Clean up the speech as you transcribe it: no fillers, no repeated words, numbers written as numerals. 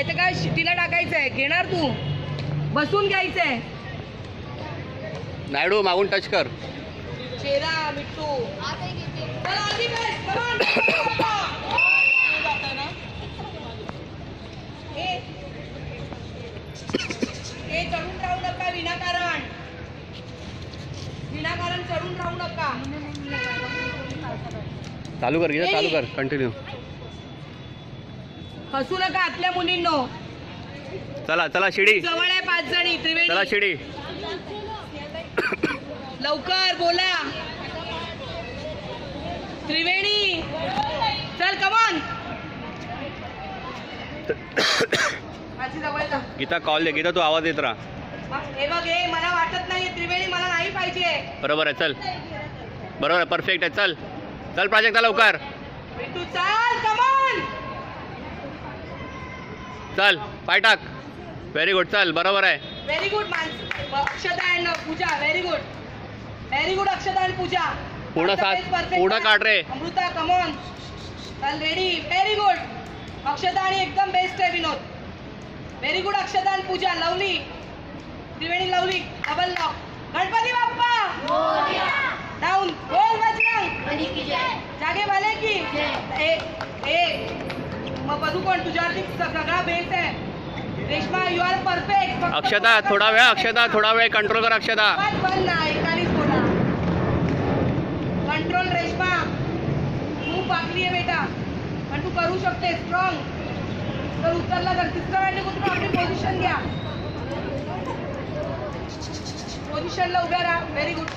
माहिती का, शिटीला टाकायचंय. घेणार तू, बसून घ्यायचंय. नायडू मागून टच कर. चेहरा मिट्टू हे चढून राहू नका विनाकारण. विनाकारण चढून राहू नका. चालू कर, गीता चालू कर, कंटिन्यू. हसू नका आतल्या मुलींनो. चला चला शिडी जवळ आहे 5 जणी. त्रिवेणी चला शिडी लवकर बोला. त्रिवेणी चल कमॉन. माझी जवळ जा. गीता कॉल दे. गीता तू आवाज देत राहा. हे बघ, हे मला वाटत नाही त्रिवेणी, मला नाही पाहिजे. बरोबर आहे, चल. बरोबर आहे, परफेक्ट आहे. चल चल प्राजक्ता लवकर. तू चाल कमॉन. चल पाय टाक. Very good. चल बरोबर आहे. Very good Akshata and Pooja. Very good, very good Akshata and Pooja. पूर्ण साथ पूर्ण काढ रे. अमृता कमॉन. चल रेडी. व्हेरी गुड अक्षता आणि एकदम बेस्ट आहे Vinod. Very good Akshata and Pooja. Lovely Triveni. Lovely double lock. Ganpati Bappa down. बोल बजरंग. जागे भले की मग बघू कोण तुझ्यावरती सगळा बेस आहे. Reshma you are perfect. Akshata थोडा वेळ. अक्षता थोडा वेळ कंट्रोल कर. अक्षता पण ना एकालीच बोला. कंट्रोल रेश्मा. तू पाकली आहे बेटा, पण तू करू शकते. स्ट्रॉंग. तर उतरला तर तिसरा वाटले कुठून आपली पोझिशन घ्या. पोझिशनला उभ्या राहा. Very good.